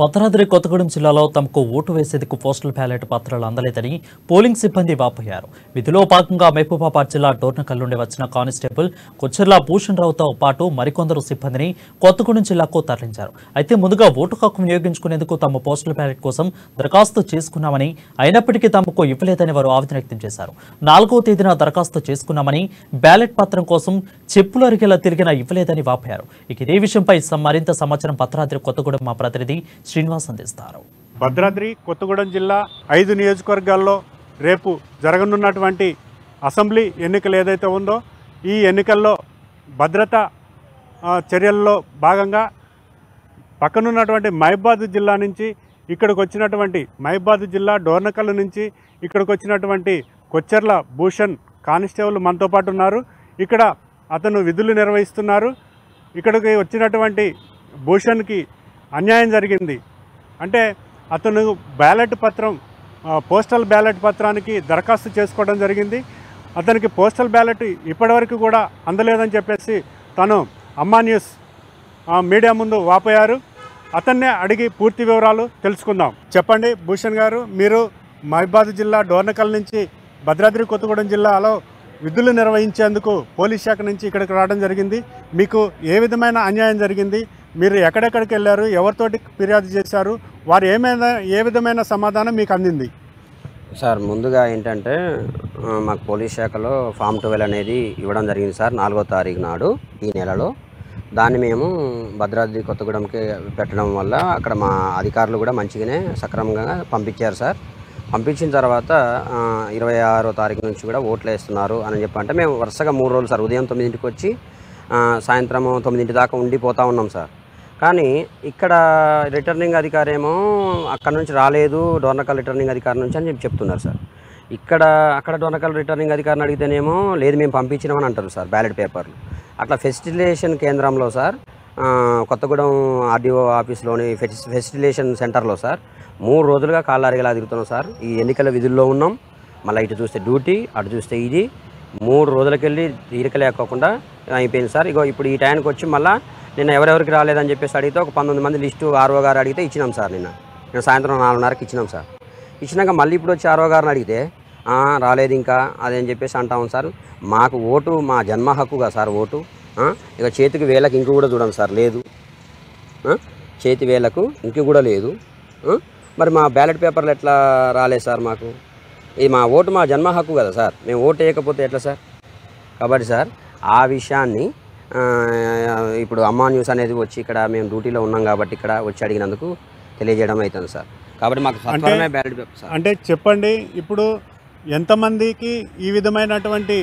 భద్రాద్రి కొత్తగూడెం జిల్లాలో తమకు ఓటు వేసేందుకు పోస్టల్ బ్యాలెట్ పత్రాలు అందలేదని పోలింగ్ సిబ్బంది వాపోయారు. విధిలో భాగంగా మహబూబాబాద్ జిల్లా డోర్నకల్ నుండి వచ్చిన కానిస్టేబుల్ కొచ్చెర్ల భూషణ్ రావుతో పాటు మరికొందరు సిబ్బందిని కొత్తగూడెం జిల్లాకు తరలించారు. అయితే ముందుగా ఓటు హక్కు వినియోగించుకునేందుకు తాము పోస్టల్ బ్యాలెట్ కోసం దరఖాస్తు చేసుకున్నామని, అయినప్పటికీ తమకు ఇవ్వలేదని వారు ఆవేదన వ్యక్తం చేశారు. 4వ తేదీన దరఖాస్తు చేసుకున్నామని, బ్యాలెట్ పత్రం కోసం చెప్పులు అరిగేలా తిరిగినా ఇవ్వలేదని వాపోయారు. ఇదే విషయంపై మరింత సమాచారం భద్రాద్రి కొత్తగూడెం మా ప్రతినిధి శ్రీనివాస్ అందిస్తారు. భద్రాద్రి కొత్తగూడెం జిల్లా 5 నియోజకవర్గాల్లో రేపు జరగనున్నటువంటి అసెంబ్లీ ఎన్నికలు ఏదైతే ఉందో ఈ ఎన్నికల్లో భద్రతా చర్యల్లో భాగంగా పక్కనున్నటువంటి మహబూబాబాద్ జిల్లా నుంచి ఇక్కడికి వచ్చినటువంటి మహబూబాబాద్ జిల్లా డోర్నకల్ నుంచి ఇక్కడికి వచ్చినటువంటి కొచ్చెర్ల భూషణ్ కానిస్టేబుల్ మనతో పాటు ఉన్నారు. ఇక్కడ అతను విధులు నిర్వహిస్తున్నారు. ఇక్కడికి వచ్చినటువంటి భూషణ్కి అన్యాయం జరిగింది. అంటే అతను బ్యాలెట్ పత్రం పోస్టల్ బ్యాలెట్ పత్రానికి దరఖాస్తు చేసుకోవడం జరిగింది. అతనికి పోస్టల్ బ్యాలెట్ ఇప్పటివరకు కూడా అందలేదని చెప్పేసి తను అమ్మా న్యూస్ మీడియా ముందు వాపోయారు. అతన్నే అడిగి పూర్తి వివరాలు తెలుసుకుందాం. చెప్పండి భూషణ్ గారు, మీరు మహబూబాబాద్ జిల్లా డోర్నకల్ నుంచి భద్రాద్రి కొత్తగూడెం జిల్లాలో విధులు నిర్వహించేందుకు పోలీస్ శాఖ నుంచి ఇక్కడికి రావడం జరిగింది. మీకు ఏ విధమైన అన్యాయం జరిగింది? మీరు ఎక్కడెక్కడికి వెళ్ళారు? ఎవరితోటి ఫిర్యాదు చేశారు? వారు ఏ విధమైన సమాధానం మీకు అందింది? సార్, ముందుగా ఏంటంటే మాకు పోలీస్ శాఖలో ఫామ్ 12 అనేది ఇవ్వడం జరిగింది సార్, 4వ తారీఖు నాడు ఈ నెలలో. దాన్ని మేము భద్రాద్రి కొత్తగూడెంకి పెట్టడం వల్ల అక్కడ మా అధికారులు కూడా మంచిగానే సక్రమంగా పంపించారు సార్. పంపించిన తర్వాత 26వ తారీఖు నుంచి కూడా ఓట్లు వేస్తున్నారు అని చెప్పంటే మేము వరుసగా 3 రోజులు సార్, ఉదయం 9ంటికి వచ్చి సాయంత్రం 9 దాకా ఉండిపోతూ ఉన్నాం సార్. కానీ ఇక్కడ రిటర్నింగ్ అధికారి ఏమో అక్కడ నుంచి రాలేదు, డోర్నకల్ రిటర్నింగ్ అధికారి నుంచి అని చెప్తున్నారు సార్. అక్కడ డోర్నకల్ రిటర్నింగ్ అధికారిని అడిగితేనేమో లేదు మేము పంపించినామని అంటారు సార్ బ్యాలెట్ పేపర్లు. అట్లా ఫెసిలిటేషన్ కేంద్రంలో సార్, కొత్తగూడెం ఆర్డీఓ ఆఫీస్లోని ఫెసిలిటేషన్ సెంటర్లో సార్ 3 రోజులుగా కాళ్ళరిగేలా తిరుగుతున్నాం సార్. ఈ ఎన్నికల విధుల్లో ఉన్నాం. మళ్ళీ ఇటు చూస్తే డ్యూటీ, అటు చూస్తే ఇది 3 రోజులకెళ్ళి తీరిక లేకోకుండా అయిపోయింది సార్. ఇప్పుడు ఈ టైంకి వచ్చి మళ్ళీ నిన్న ఎవరెవరికి రాలేదని చెప్పేసి అడిగితే ఒక 19 మంది లిస్టు ఆర్ఓ గారు అడిగితే ఇచ్చినాం సార్. నిన్న సాయంత్రం 4:30కి ఇచ్చినాం సార్. ఇచ్చినాక మళ్ళీ ఇప్పుడు వచ్చి ఆర్ఓ గారిని అడిగితే రాలేదు ఇంకా అదేని చెప్పేసి అంటాం సార్. మాకు ఓటు మా జన్మ హక్కుగా సార్ ఓటు. ఇక చేతికి వేలకు ఇంక కూడా చూడండి సార్, లేదు, చేతి వేలకు ఇంక కూడా లేదు. మరి మా బ్యాలెట్ పేపర్లు ఎట్లా రాలేదు సార్? మాకు ఇది మా ఓటు మా జన్మ హక్కు కదా సార్, మేము ఓటు వేయకపోతే ఎట్లా సార్? కాబట్టి సార్ ఆ విషయాన్ని ఇప్పుడు అమ్మా న్యూస్ అనేది వచ్చి ఇక్కడ మేము డ్యూటీలో ఉన్నాం కాబట్టి ఇక్కడ వచ్చి అడిగినందుకు తెలియజేయడం అవుతుంది సార్. కాబట్టి మాకు సత్వరమే బ్యాలెట్ పేపర్ సార్. అంటే చెప్పండి, ఇప్పుడు ఎంతమందికి ఈ విధమైనటువంటి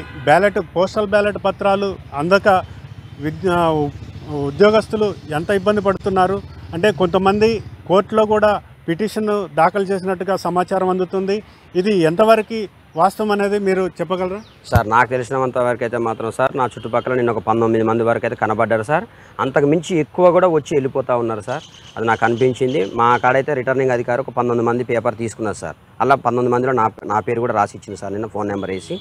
పోస్టల్ బ్యాలెట్ పత్రాలు అందక ఉద్యోగస్తులు ఎంత ఇబ్బంది పడుతున్నారు? అంటే కొంతమంది కోర్టులో కూడా పిటిషన్ దాఖలు చేసినట్టుగా సమాచారం అందుతుంది. ఇది ఎంతవరకు వాస్తవం అనేది మీరు చెప్పగలరా సార్? నాకు తెలిసినంత వరకు అయితే మాత్రం సార్, నా చుట్టుపక్కల నిన్న ఒక 19 మంది వరకు అయితే కనబడ్డారు సార్. అంతకు మించి ఎక్కువ కూడా వచ్చి వెళ్ళిపోతూ ఉన్నారు సార్. అది నాకు అనిపించింది. మా కాడైతే రిటర్నింగ్ అధికారి ఒక 19 మంది పేపర్ తీసుకున్నారు సార్. అలా 19 మందిలో నా పేరు కూడా రాసి ఇచ్చింది సార్. నిన్న ఫోన్ నెంబర్ వేసి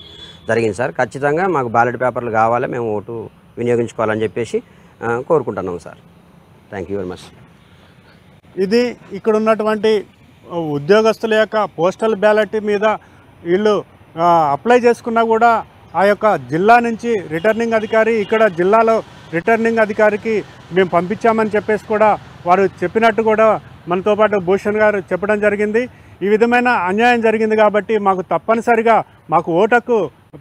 జరిగింది సార్. ఖచ్చితంగా మాకు బ్యాలెట్ పేపర్లు కావాలి, మేము ఓటు వినియోగించుకోవాలని చెప్పేసి కోరుకుంటున్నాం sir. Thank you very much. ఇది ఇక్కడ ఉన్నటువంటి ఉద్యోగస్తుల యొక్క పోస్టల్ బ్యాలెట్ మీద వీళ్ళు అప్లై చేసుకున్నా కూడా ఆ యొక్క జిల్లా నుంచి రిటర్నింగ్ అధికారి ఇక్కడ జిల్లాలో రిటర్నింగ్ అధికారికి మేము పంపించామని చెప్పేసి కూడా వారు చెప్పినట్టు కూడా మనతో పాటు భూషణ్ గారు చెప్పడం జరిగింది. ఈ విధమైన అన్యాయం జరిగింది కాబట్టి మాకు తప్పనిసరిగా మాకు ఓటు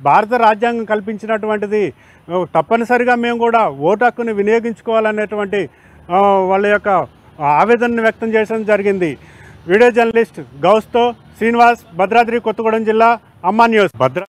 భారత రాజ్యాంగం కల్పించినటువంటిది, తప్పనిసరిగా మేము కూడా ఓటు హక్కుని వినియోగించుకోవాలనేటువంటి వాళ్ళ యొక్క ఆవేదనను వ్యక్తం చేయడం జరిగింది. వీడియో జర్నలిస్ట్ గౌస్తో శ్రీనివాస్, భద్రాద్రి కొత్తగూడెం జిల్లా, అమ్మా న్యూస్.